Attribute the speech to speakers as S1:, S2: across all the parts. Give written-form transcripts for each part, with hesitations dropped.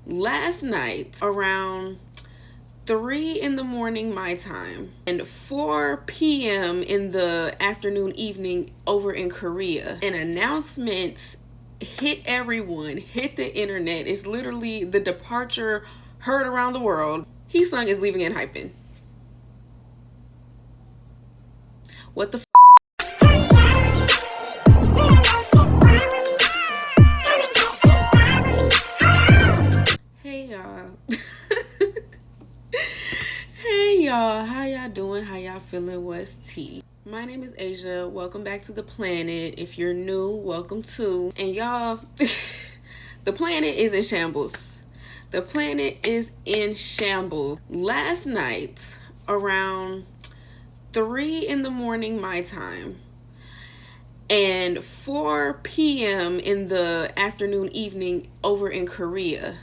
S1: Last night around 3 in the morning my time and 4 p.m. in the afternoon evening over in Korea, an announcement hit everyone, hit the internet. It's literally the departure heard around the world. Heeseung is leaving Enhypen. What the Hey y'all. Hey y'all, how y'all doing? How y'all feeling? What's tea? My name is aezhuh. Welcome back to the planet. If you're new, welcome to. And y'all, the planet is in shambles. The planet is in shambles. Last night around 3 in the morning my time and 4 p.m. in the afternoon evening over in Korea,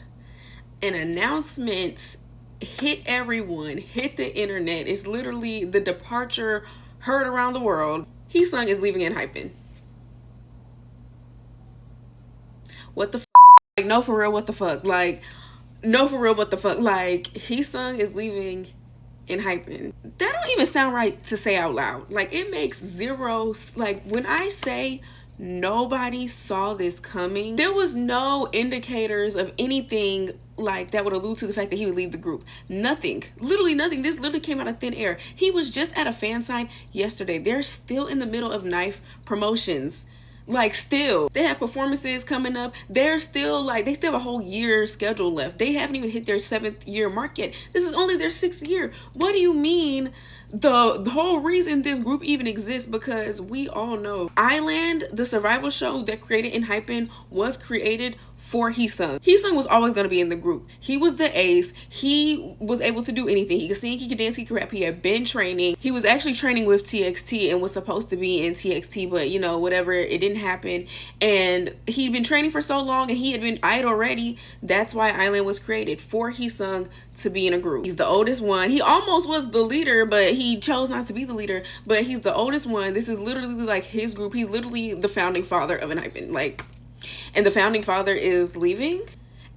S1: an announcement hit everyone, hit the internet. It's literally the departure heard around the world. Heeseung is leaving Enhypen. What the like, no, for real, what the fuck? Like, no, for real, what the fuck? Like, Heeseung is leaving Enhypen. That don't even sound right to say out loud. Like, it makes zero, like, when I say nobody saw this coming, there was no indicators of anything like that would allude to the fact that he would leave the group. Nothing, literally nothing. This literally came out of thin air. He was just at a fan sign yesterday. They're still in the middle of knife promotions. Like, still, they have performances coming up. They're still like, they still have a whole year schedule left. They haven't even hit their 7th year mark yet. This is only their 6th year. What do you mean the whole reason this group even exists? Because we all know Island, the survival show that created Enhypen, was created for Heeseung. Heeseung was always going to be in the group. He was the ace. He was able to do anything. He could sing, he could dance, he could rap. He had been training. He was actually training with TXT and was supposed to be in TXT, but you know, whatever, it didn't happen. And he'd been training for so long and he had been idol ready. That's why Island was created, for Heeseung to be in a group. He's the oldest one. He almost was the leader, but he chose not to be the leader. But he's the oldest one. This is literally like his group. He's literally the founding father of Enhypen. Like, and the founding father is leaving,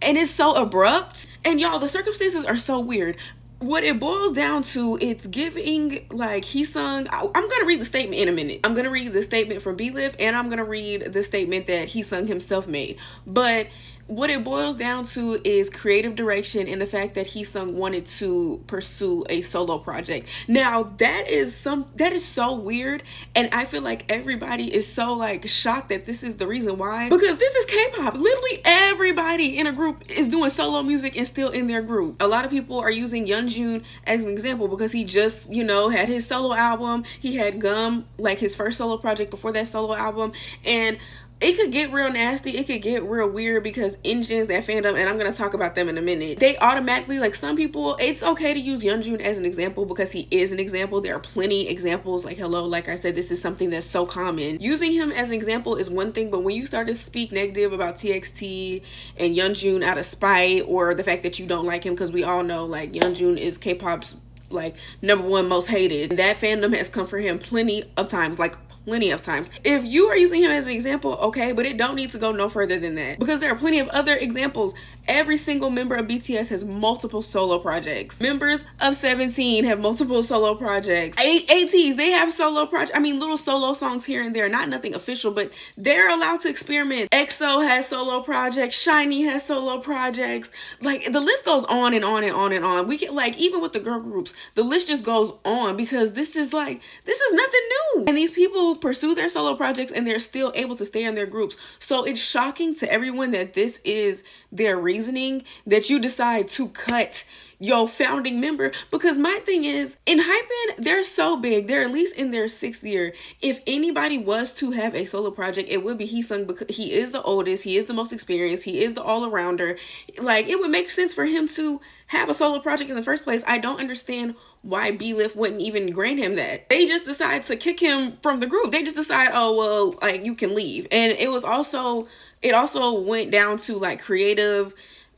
S1: and it's so abrupt. And y'all, the circumstances are so weird. What it boils down to, it's giving like Heeseung. I'm gonna read the statement in a minute. I'm gonna read the statement from Belift, and I'm gonna read the statement that Heeseung himself made. But what it boils down to is creative direction and the fact that Heeseung wanted to pursue a solo project. Now that is so weird, and I feel like everybody is so like shocked that this is the reason why, because this is K-pop. Literally everybody in a group is doing solo music and still in their group. A lot of people are using Yeonjun as an example because he just, you know, had his solo album. He had Gum, like his first solo project before that solo album, and it could get real nasty. It could get real weird because engines at Fandom, and I'm going to talk about them in a minute, they automatically, like, some people, it's okay to use Yeonjun as an example because he is an example. There are plenty examples. Like, hello, like I said, this is something that's so common. Using him as an example is one thing, but when you start to speak negative about TXT and Yeonjun out of spite, or the fact that you don't like him, because we all know, like, Yeonjun is K-pop's like #1 most hated. That fandom has come for him plenty of times, like plenty of times. If you are using him as an example, okay, but it don't need to go no further than that, because there are plenty of other examples. Every single member of BTS has multiple solo projects. Members of 17 have multiple solo projects. ATs, they have solo projects. I mean, little solo songs here and there, not nothing official, but they're allowed to experiment. EXO has solo projects. SHINee has solo projects. Like, the list goes on and on and on and on. We get, like, even with the girl groups, the list just goes on, because this is nothing new. And these people pursue their solo projects and they're still able to stay in their groups. So it's shocking to everyone that this is their reasoning, that you decide to cut your founding member. Because my thing is, Enhypen, they're so big, they're at least in their 6th year. If anybody was to have a solo project, it would be Heeseung, because he is the oldest, he is the most experienced, he is the all-arounder. Like, it would make sense for him to have a solo project in the first place. I don't understand why Belift wouldn't even grant him that. They just decide to kick him from the group. They just decide, oh, well, like, you can leave. And it also went down to like creative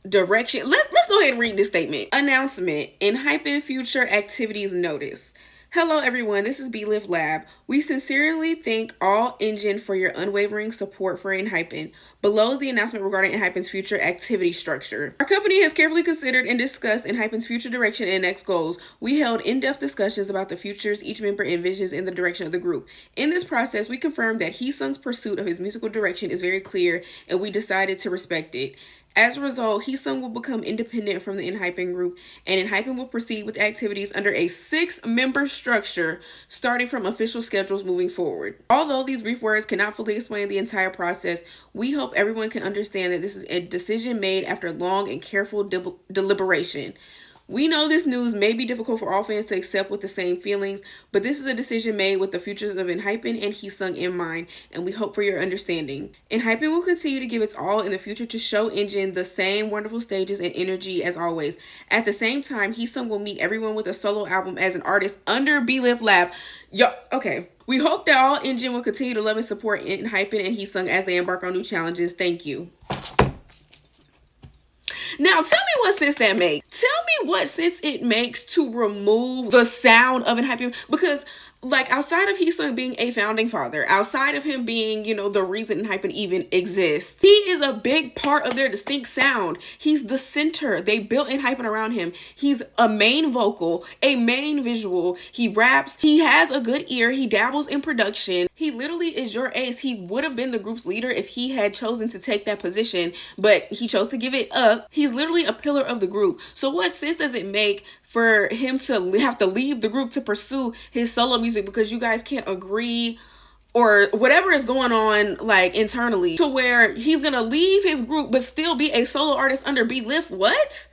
S1: direction. Let's go ahead and read this statement. Announcement. Enhypen future activities notice. Hello everyone, this is Belift Lab. We sincerely thank all Engine for your unwavering support for Enhypen. Below is the announcement regarding Enhypen's future activity structure. Our company has carefully considered and discussed Enhypen's future direction and next goals. We held in-depth discussions about the futures each member envisions in the direction of the group. In this process, we confirmed that Heeseung's pursuit of his musical direction is very clear, and we decided to respect it. As a result, Heeseung will become independent from the Enhypen group, and Enhypen will proceed with activities under a 6-member structure, starting from official schedules moving forward. Although these brief words cannot fully explain the entire process, we hope everyone can understand that this is a decision made after long and careful deliberation. We know this news may be difficult for all fans to accept with the same feelings, but this is a decision made with the futures of Enhypen and Heeseung in mind, and we hope for your understanding. Enhypen will continue to give its all in the future to show Engine the same wonderful stages and energy as always. At the same time, Heeseung will meet everyone with a solo album as an artist under B-Lift Lab. Okay. We hope that all Engine will continue to love and support Enhypen and Heeseung as they embark on new challenges. Thank you. Now, tell me what sense that makes. Tell me what sense it makes to remove the sound of Enhypen, because like outside of Heeseung being a founding father, outside of him being, you know, the reason Enhypen even exists, he is a big part of their distinct sound. He's the center. They built Enhypen around him. He's a main vocal, a main visual. He raps. He has a good ear. He dabbles in production. He literally is your ace. He would have been the group's leader if he had chosen to take that position, but he chose to give it up. He's literally a pillar of the group. So what sense does it make for him to have to leave the group to pursue his solo music because you guys can't agree or whatever is going on like internally, to where he's gonna leave his group but still be a solo artist under B-Lift? What?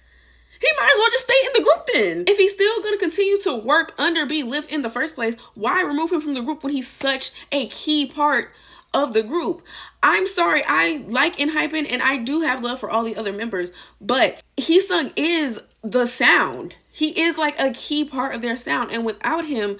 S1: He might as well just stay in the group then. If he's still going to continue to work under B-Lift in the first place, why remove him from the group when he's such a key part of the group? I'm sorry, I like Enhypen and I do have love for all the other members, but Heeseung is the sound. He is like a key part of their sound, and without him,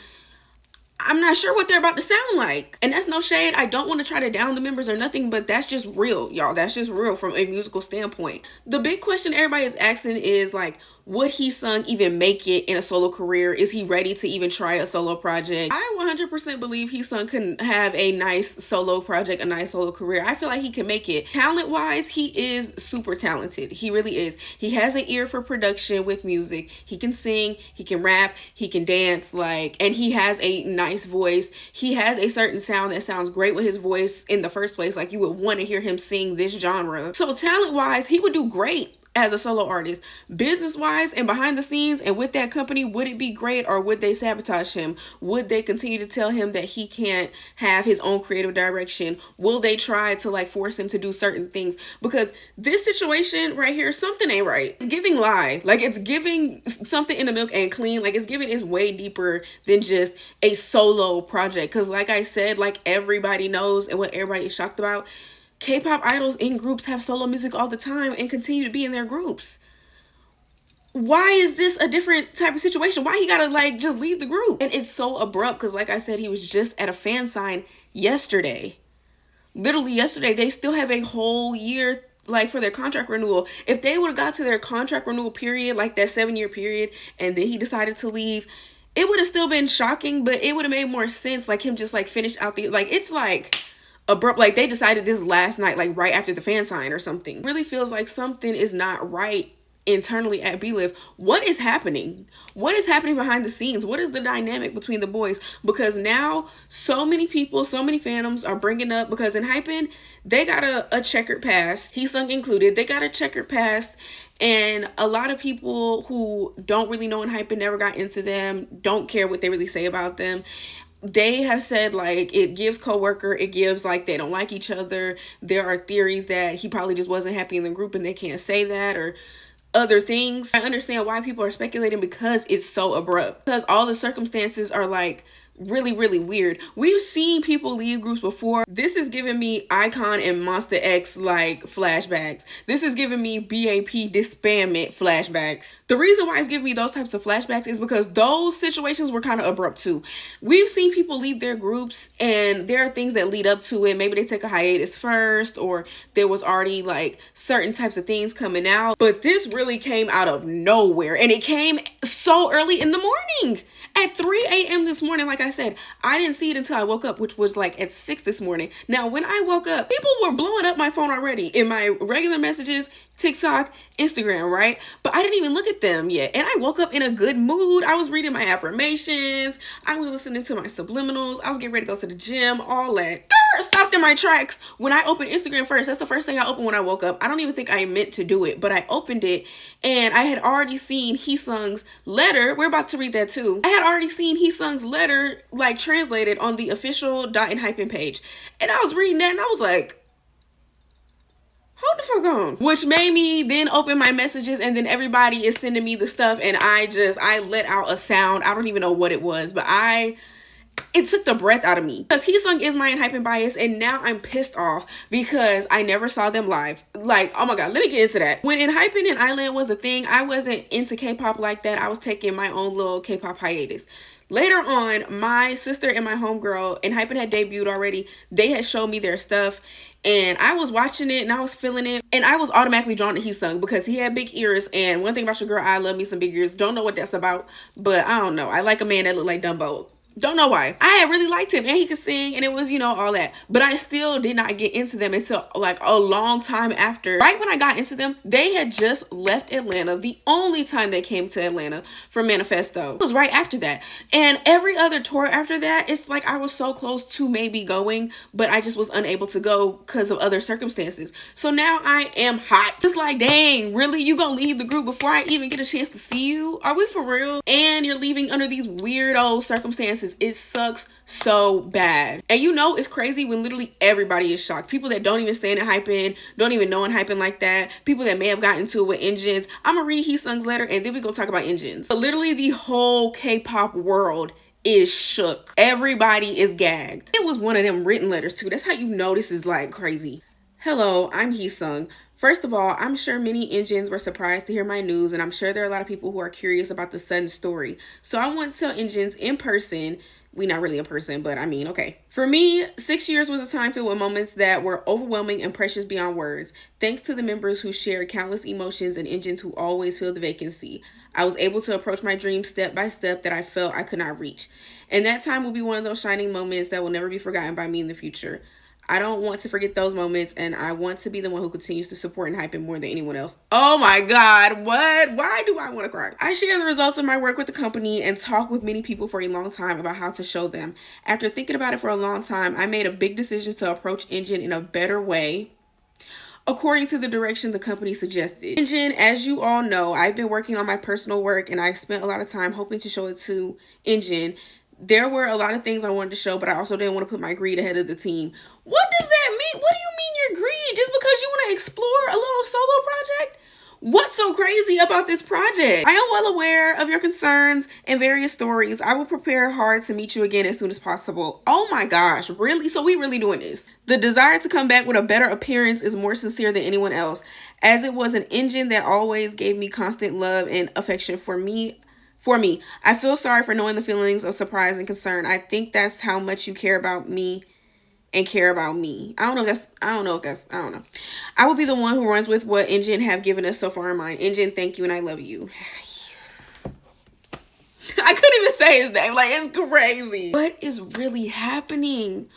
S1: I'm not sure what they're about to sound like. And that's no shade. I don't want to try to down the members or nothing, but that's just real, y'all. That's just real from a musical standpoint. The big question everybody is asking is like, would Heeseung even make it in a solo career? Is he ready to even try a solo project? I 100% believe Heeseung can have a nice solo project, a nice solo career. I feel like he can make it. Talent-wise, he is super talented. He really is. He has an ear for production with music. He can sing, he can rap, he can dance, like, and he has a nice voice. He has a certain sound that sounds great with his voice in the first place. Like, you would want to hear him sing this genre. So talent-wise, he would do great as a solo artist. Business-wise and behind the scenes and with that company, would it be great, or would they sabotage him? Would they continue to tell him that he can't have his own creative direction? Will they try to like force him to do certain things? Because this situation right here, something ain't right. It's giving lie. Like, it's giving something in the milk and clean. Like, it's giving, it's way deeper than just a solo project. Because like I said, like everybody knows and what everybody is shocked about, K-pop idols in groups have solo music all the time and continue to be in their groups. Why is this a different type of situation? Why he gotta like just leave the group? And it's so abrupt because like I said, he was just at a fan sign yesterday. Literally yesterday. They still have a whole year like for their contract renewal. If they would have got to their contract renewal period, like that 7-year period, and then he decided to leave, it would have still been shocking, but it would have made more sense, like him just like finish out the, like, it's like abrupt, like they decided this last night, like right after the fan sign or something. It really feels like something is not right internally at B-Lift. What is happening? What is happening behind the scenes? What is the dynamic between the boys? Because now so many people, so many fandoms are bringing up, because Enhypen, they got a checkered past, Heeseung included, they got a checkered past, and a lot of people who don't really know Enhypen, never got into them, don't care what they really say about them. They have said like it gives co-worker, it gives like they don't like each other. There are theories that he probably just wasn't happy in the group and they can't say that, or other things. I understand why people are speculating because it's so abrupt, because all the circumstances are like really weird. We've seen people leave groups before. This is giving me Icon and Monster X like flashbacks. This is giving me BAP disbandment flashbacks. The reason why it's giving me those types of flashbacks is because those situations were kind of abrupt too. We've seen people leave their groups and there are things that lead up to it. Maybe they take a hiatus first, or there was already like certain types of things coming out, but this really came out of nowhere, and it came so early in the morning at 3 a.m. this morning. Like I I said, I didn't see it until I woke up, which was like at 6 this morning. Now, when I woke up, people were blowing up my phone already in my regular messages, TikTok, Instagram, right? But I didn't even look at them yet. And I woke up in a good mood. I was reading my affirmations. I was listening to my subliminals. I was getting ready to go to the gym, all that. Stopped in my tracks when I opened Instagram first. That's the first thing I opened when I woke up. I don't even think I meant to do it, but I opened it and I had already seen Heeseung's letter. We're about to read that too. I had already seen Heeseung's letter like translated on the official Enhypen page. And I was reading that and I was like, hold the fuck on. Which made me then open my messages, and then everybody is sending me the stuff and I let out a sound. I don't even know what it was, but it took the breath out of me. Because Heeseung is my Enhypen bias, and now I'm pissed off because I never saw them live. Like, oh my god, let me get into that. When Enhypen and Island was a thing, I wasn't into K-pop like that. I was taking my own little K-pop hiatus. Later on, my sister and my homegirl, Enhypen had debuted already. They had showed me their stuff, and I was watching it and I was feeling it, and I was automatically drawn to Heeseung because he had big ears. And one thing about your girl, I love me some big ears. Don't know what that's about, but I don't know. I like a man that look like Dumbo. Don't know why. I had really liked him and he could sing and it was, you know, all that. But I still did not get into them until like a long time after. Right when I got into them, they had just left Atlanta. The only time they came to Atlanta for Manifesto was right after that. And every other tour after that, it's like I was so close to maybe going, but I just was unable to go because of other circumstances. So now I am hot. Just like, dang, really? You gonna leave the group before I even get a chance to see you? Are we for real? And you're leaving under these weirdo circumstances. It sucks so bad. And you know it's crazy when literally everybody is shocked. People that don't even stand Enhypen, don't even know Enhypen like that. People that may have gotten into it with engines. I'm gonna read Heeseung's letter and then we go talk about engines. But literally the whole K-pop world is shook. Everybody is gagged. It was one of them written letters too. That's how you know this is like crazy. Hello, I'm Heeseung. First of all, I'm sure many engines were surprised to hear my news, and I'm sure there are a lot of people who are curious about the sudden story. So I want to tell engines in person. We not really in person, but I mean, okay. For me, 6 years was a time filled with moments that were overwhelming and precious beyond words. Thanks to the members who shared countless emotions and engines who always filled the vacancy, I was able to approach my dreams step by step that I felt I could not reach. And that time will be one of those shining moments that will never be forgotten by me in the future. I don't want to forget those moments, and I want to be the one who continues to support Enhypen more than anyone else. Oh my god, what? Why do I want to cry? I share the results of my work with the company and talk with many people for a long time about how to show them. After thinking about it for a long time, I made a big decision to approach Engine in a better way, according to the direction the company suggested. Engine, as you all know, I've been working on my personal work, and I spent a lot of time hoping to show it to Engine. There were a lot of things I wanted to show, but I also didn't want to put my greed ahead of the team. What does that mean? What do you mean your greed? Just because you want to explore a little solo project? What's so crazy about this project? I am well aware of your concerns and various stories. I will prepare hard to meet you again as soon as possible. Oh my gosh, really? So we really doing this? The desire to come back with a better appearance is more sincere than anyone else, as it was an engine that always gave me constant love and affection for me. I feel sorry for knowing the feelings of surprise and concern. I think that's how much you care about me and care about me. I don't know. I will be the one who runs with what Engine have given us so far in mind. Engine, thank you and I love you. I couldn't even say his name. Like, it's crazy. What is really happening?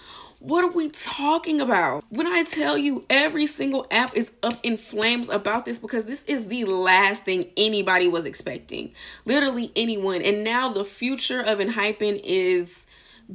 S1: What are we talking about? When I tell you every single app is up in flames about this, because this is the last thing anybody was expecting. Literally anyone. And now the future of Enhypen is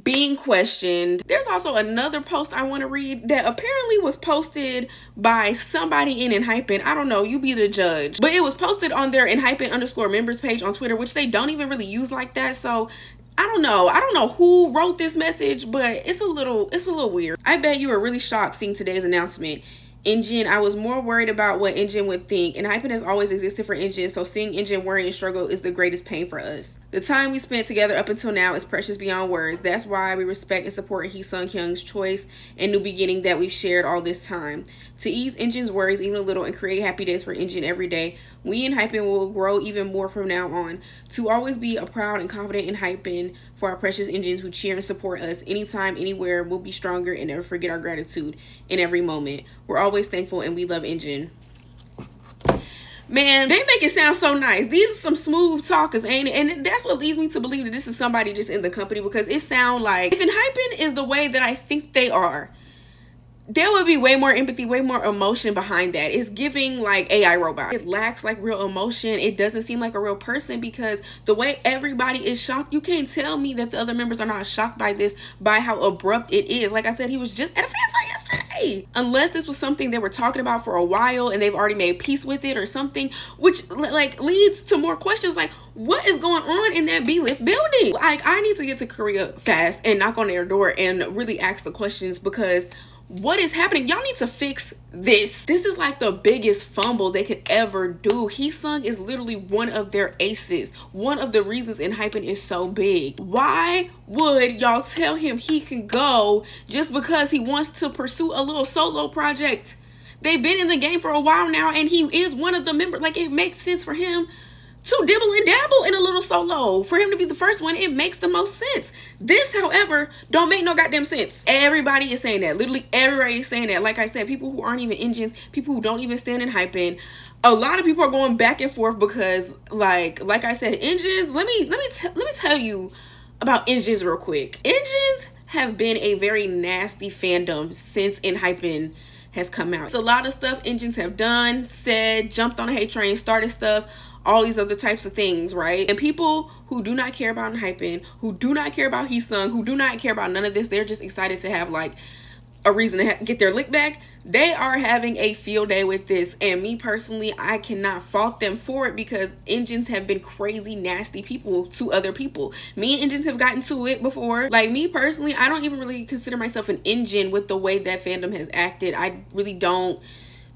S1: being questioned. There's also another post I want to read that apparently was posted by somebody in Enhypen. I don't know, you be the judge. But it was posted on their Enhypen_members page on Twitter, which they don't even really use like that. So I don't know who wrote this message, but it's a little weird. I bet you were really shocked seeing today's announcement. Engine, I was more worried about what Engine would think. Enhypen has always existed for Engine, so seeing Engine worry and struggle is the greatest pain for us. The time we spent together up until now is precious beyond words. That's why we respect and support Heeseung Hyung's choice and new beginning that we've shared all this time. To ease Engine's worries even a little and create happy days for Engine every day, we in Enhypen will grow even more from now on. To always be a proud and confident Enhypen for our precious Engines who cheer and support us anytime, anywhere. We'll be stronger and never forget our gratitude in every moment. We're always thankful and we love Engine. Man, they make it sound so nice. These are some smooth talkers, ain't it? And that's what leads me to believe that this is somebody just in the company, because it sounds like if Enhypen is the way that I think they are, there would be way more empathy, way more emotion behind that. It's giving like AI robot. It lacks like real emotion. It doesn't seem like a real person, because the way everybody is shocked, you can't tell me that the other members are not shocked by this, by how abrupt it is. Like I said, he was just at a fan site yesterday. Unless this was something they were talking about for a while and they've already made peace with it or something, which like leads to more questions like, what is going on in that B-Lift building? Like, I need to get to Korea fast and knock on their door and really ask the questions, because what is happening? Y'all need to fix this. This is like the biggest fumble they could ever do. Heeseung is literally one of their aces. One of the reasons Enhypen is so big. Why would y'all tell him he can go just because he wants to pursue a little solo project? They've been in the game for a while now, and he is one of the members. Like, it makes sense for him to dibble and dabble in a little solo. For him to be the first one, it makes the most sense. This, however, don't make no goddamn sense. Everybody is saying that. Literally everybody is saying that. Like I said, people who aren't even engines, people who don't even stand in Enhypen. A lot of people are going back and forth because like I said, engines, let me tell you about engines real quick. Engines have been a very nasty fandom since Enhypen has come out. It's a lot of stuff engines have done, said, jumped on a hate train, started stuff, all these other types of things, right? And people who do not care about Enhypen, who do not care about Heeseung, who do not care about none of this, they're just excited to have like a reason to get their lick back. They are having a field day with this, and me personally, I cannot fault them for it, because engines have been crazy nasty people to other people. Me and engines have gotten to it before. Like, me personally, I don't even really consider myself an engine with the way that fandom has acted. I really don't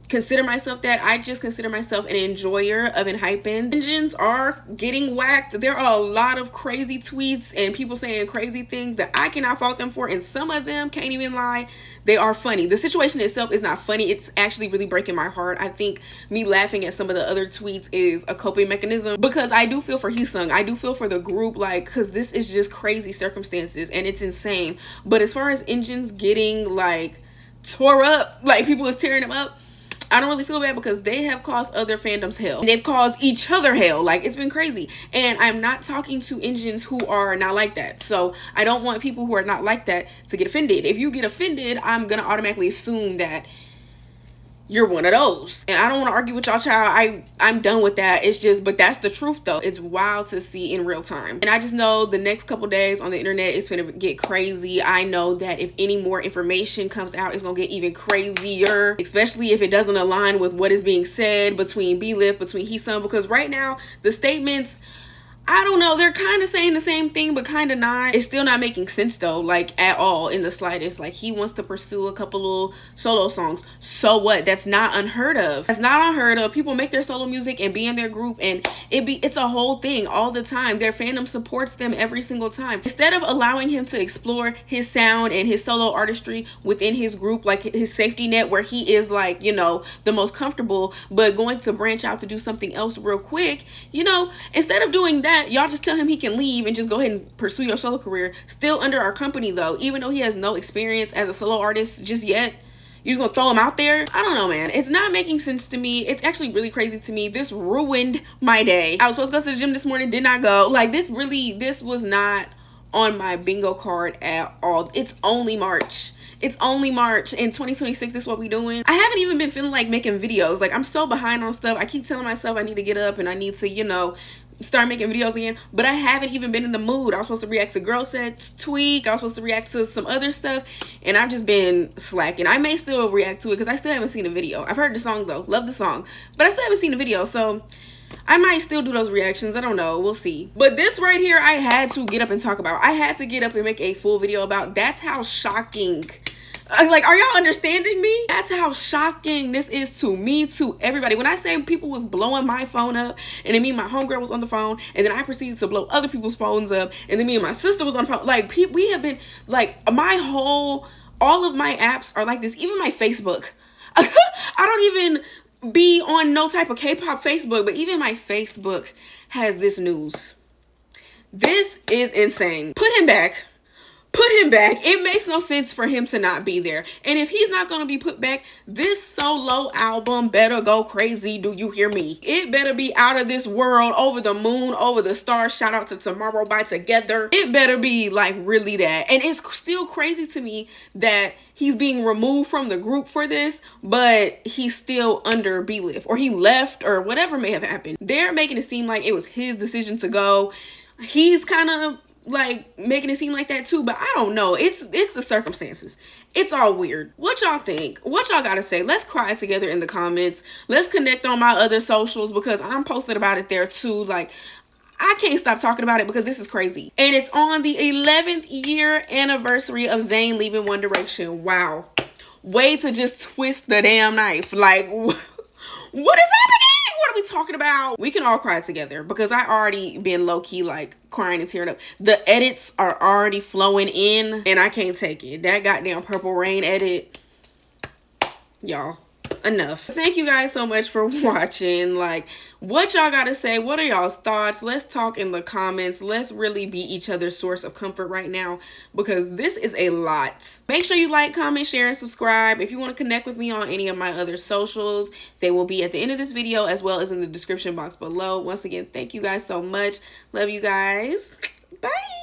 S1: consider myself that. I just consider myself an enjoyer of Enhypen. Engines are getting whacked. There are a lot of crazy tweets and people saying crazy things that I cannot fault them for, and some of them, can't even lie, they are funny. The situation itself is not funny. It's actually really breaking my heart. I think me laughing at some of the other tweets is a coping mechanism, because I do feel for Heeseung. I do feel for the group, like, because this is just crazy circumstances and it's insane. But as far as engines getting like tore up, like people is tearing them up, I don't really feel bad, because they have caused other fandoms hell. They've caused each other hell. Like, it's been crazy. And I'm not talking to engines who are not like that. So I don't want people who are not like that to get offended. If you get offended, I'm gonna automatically assume that you're one of those. And I don't want to argue with y'all, child. I'm done with that. It's just, but that's the truth though. It's wild to see in real time. And I just know the next couple days on the internet, it's gonna get crazy. I know that if any more information comes out, it's gonna get even crazier, especially if it doesn't align with what is being said between B-Lift, between Heeseung, because right now the statements, I don't know, they're kind of saying the same thing but kind of not. It's still not making sense though, like at all, in the slightest. Like, he wants to pursue a couple little solo songs. So what? That's not unheard of. That's not unheard of. People make their solo music and be in their group, and it's a whole thing all the time. Their fandom supports them every single time. Instead of allowing him to explore his sound and his solo artistry within his group, like his safety net where he is like, you know, the most comfortable, but going to branch out to do something else real quick, you know, instead of doing that, y'all just tell him he can leave and just go ahead and pursue your solo career, still under our company though, even though he has no experience as a solo artist just yet. You're just gonna throw him out there? I don't know, man. It's not making sense to me. It's actually really crazy to me. This ruined my day. I was supposed to go to the gym this morning, did not go. Like, this was not on my bingo card at all. It's only March. It's only March in 2026. This is what we doing. I haven't even been feeling like making videos. Like, I'm so behind on stuff. I keep telling myself I need to get up and I need to, you know, start making videos again, but I haven't even been in the mood. I was supposed to react to Girl Set's tweak. I was supposed to react to some other stuff, and I've just been slacking. I may still react to it because I still haven't seen a video. I've heard the song though, love the song, but I still haven't seen a video, so I might still do those reactions. I don't know, we'll see. But this right here, I had to get up and talk about. I had to get up and make a full video about. That's how shocking. Like, are y'all understanding me? That's how shocking this is to me, to everybody. When I say people was blowing my phone up, and then me and my homegirl was on the phone, and then I proceeded to blow other people's phones up, and then me and my sister was on the phone. Like, we have been, like, all of my apps are like this. Even my Facebook. I don't even be on no type of K-pop Facebook, but even my Facebook has this news. This is insane. Put him back. Put him back. It makes no sense for him to not be there. And if he's not going to be put back, this solo album better go crazy. Do you hear me? It better be out of this world, over the moon, over the stars. Shout out to Tomorrow by Together. It better be like really that. And it's still crazy to me that he's being removed from the group for this, but he's still under B-Lift, or he left, or whatever may have happened. They're making it seem like it was his decision to go. He's kind of like making it seem like that too, but I don't know. It's the circumstances. It's all weird. What y'all think? What y'all gotta say? Let's cry together in the comments. Let's connect on my other socials, because I'm posting about it there too. Like, I can't stop talking about it because this is crazy. And it's on the 11th year anniversary of Zayn leaving One Direction. Wow. Way to just twist the damn knife. Like, what is happening? What are we talking about? We can all cry together, because I already been low-key like crying and tearing up. The edits are already flowing in and I can't take it. That goddamn Purple Rain edit, y'all, enough. Thank you guys so much for watching. Like, what y'all gotta say? What are y'all's thoughts? Let's talk in the comments. Let's really be each other's source of comfort right now, because this is a lot. Make sure you like, comment, share, and subscribe. If you want to connect with me on any of my other socials, they will be at the end of this video as well as in the description box below. Once again, thank you guys so much. Love you guys. Bye.